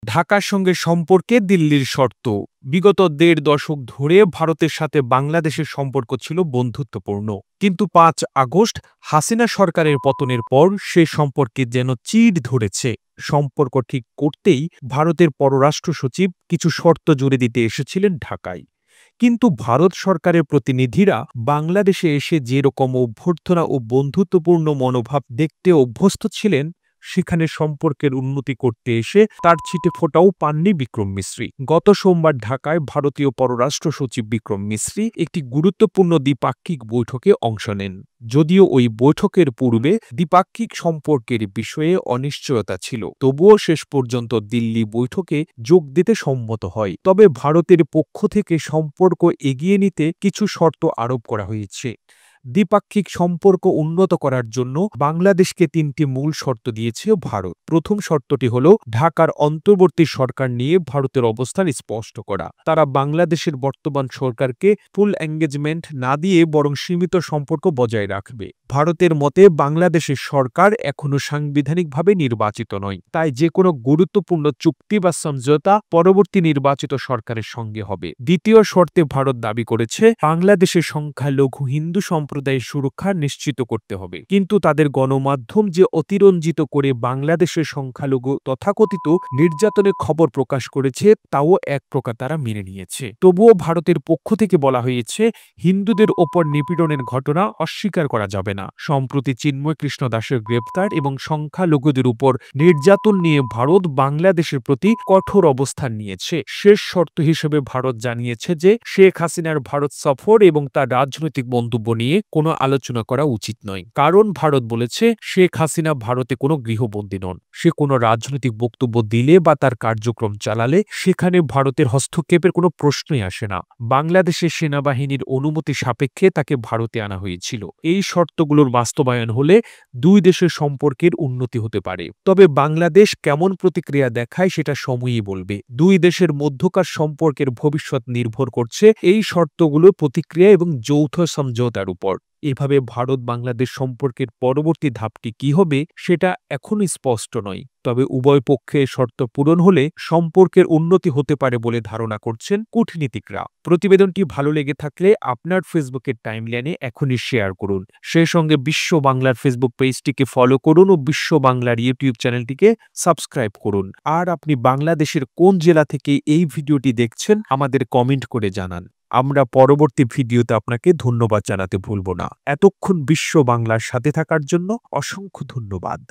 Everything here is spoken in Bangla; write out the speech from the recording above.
ঢাকার সঙ্গে সম্পর্কে দিল্লির শর্ত। বিগত ১.৫ দশক ধরে ভারতের সাথে বাংলাদেশের সম্পর্ক ছিল বন্ধুত্বপূর্ণ। কিন্তু ৫ আগস্ট হাসিনা সরকারের পতনের পর সে সম্পর্কে যেন চিড় ধরেছে। সম্পর্ক ঠিক করতেই ভারতের পররাষ্ট্র সচিব কিছু শর্ত জুড়ে দিতে এসেছিলেন ঢাকায়। কিন্তু ভারত সরকারের প্রতিনিধিরা বাংলাদেশে এসে যেরকম অভ্যর্থনা ও বন্ধুত্বপূর্ণ মনোভাব দেখতে অভ্যস্ত ছিলেন, সেখানে সম্পর্কের উন্নতি করতে এসে তার ছিটে ফোঁটাও পাননি বিক্রম মিশ্রি। গত সোমবার ঢাকায় ভারতীয় পররাষ্ট্র সচিব বিক্রম মিশ্রি একটি গুরুত্বপূর্ণ দ্বিপাক্ষিক বৈঠকে অংশ নেন। যদিও ওই বৈঠকের পূর্বে দ্বিপাক্ষিক সম্পর্কের বিষয়ে অনিশ্চয়তা ছিল, তবুও শেষ পর্যন্ত দিল্লি বৈঠকে যোগ দিতে সম্মত হয়। তবে ভারতের পক্ষ থেকে সম্পর্ক এগিয়ে নিতে কিছু শর্ত আরোপ করা হয়েছে। দ্বিপাক্ষিক সম্পর্ক উন্নত করার জন্য বাংলাদেশকে ৩টি মূল শর্ত দিয়েছে ভারত। প্রথম শর্তটি হল ঢাকার অন্তর্বর্তী সরকার নিয়ে ভারতের অবস্থান স্পষ্ট করা। তারা বাংলাদেশের বর্তমান সরকারকে ফুল এঙ্গেজমেন্ট না দিয়ে বরং সীমিত সম্পর্ক বজায় রাখবে। ভারতের মতে বাংলাদেশের সরকার এখনো সাংবিধানিকভাবে নির্বাচিত নয়, তাই যে কোনো গুরুত্বপূর্ণ চুক্তি বা সমঝোতা পরবর্তী নির্বাচিত সরকারের সঙ্গে হবে। দ্বিতীয় শর্তে ভারত দাবি করেছে বাংলাদেশের সংখ্যালঘু হিন্দু সম্প্রদায়ের সুরক্ষা নিশ্চিত করতে হবে। কিন্তু তাদের গণমাধ্যম যে অতিরঞ্জিত করে বাংলাদেশের সংখ্যালঘু তথাকথিত নির্যাতনের খবর প্রকাশ করেছে, তাও এক প্রকার তারা মেনে নিয়েছে। তবুও ভারতের পক্ষ থেকে বলা হয়েছে হিন্দুদের ওপর নিপীড়নের ঘটনা অস্বীকার করা যাবে না। সম্প্রতি চিন্ময় কৃষ্ণ দাসের গ্রেপ্তার এবং সংখ্যালঘুদের উপর নির্যাতন নিয়ে ভারত বাংলাদেশের প্রতি কঠোর অবস্থান নিয়েছে। শেষ শর্ত হিসেবে ভারত জানিয়েছে যে শেখ হাসিনার ভারত সফর এবং তার রাজনৈতিক মন্তব্য নিয়ে কোনো আলোচনা করা উচিত নয়। কারণ ভারত বলেছে শেখ হাসিনা ভারতে কোনো গৃহবন্দী নন। সে কোনো রাজনৈতিক বক্তব্য দিলে বা তার কার্যক্রম চালালে সেখানে ভারতের হস্তক্ষেপের কোনো প্রশ্নই আসে না। বাংলাদেশের সেনাবাহিনীর অনুমতি সাপেক্ষে তাকে ভারতে আনা হয়েছিল। এই শর্তগুলোর বাস্তবায়ন হলে দুই দেশের সম্পর্কের উন্নতি হতে পারে। তবে বাংলাদেশ কেমন প্রতিক্রিয়া দেখায় সেটা সময়ই বলবে। দুই দেশের মধ্যকার সম্পর্কের ভবিষ্যৎ নির্ভর করছে এই শর্তগুলোর প্রতিক্রিয়া এবং যৌথ সমঝোতার উপর। এভাবে ভারত বাংলাদেশ সম্পর্কের পরবর্তী ধাপটি কি হবে সেটা এখনো স্পষ্ট নয়। তবে উভয় পক্ষে শর্ত পূরণ হলে সম্পর্কের উন্নতি হতে পারে বলে ধারণা করছেন কূটনীতিকরা। প্রতিবেদনটি ভালো লেগে থাকলে আপনার ফেসবুকের টাইমলাইনে এখনই শেয়ার করুন। সেই সঙ্গে বিশ্ব বাংলার ফেসবুক পেজটিকে ফলো করুন ও বিশ্ব বাংলার ইউটিউব চ্যানেলটিকে সাবস্ক্রাইব করুন। আর আপনি বাংলাদেশের কোন জেলা থেকে এই ভিডিওটি দেখছেন আমাদের কমেন্ট করে জানান। আমরা পরবর্তী ভিডিওতে আপনাকে ধন্যবাদ জানাতে ভুলব না। এতক্ষণ বিশ্ব বাংলার সাথে থাকার জন্য অসংখ্য ধন্যবাদ।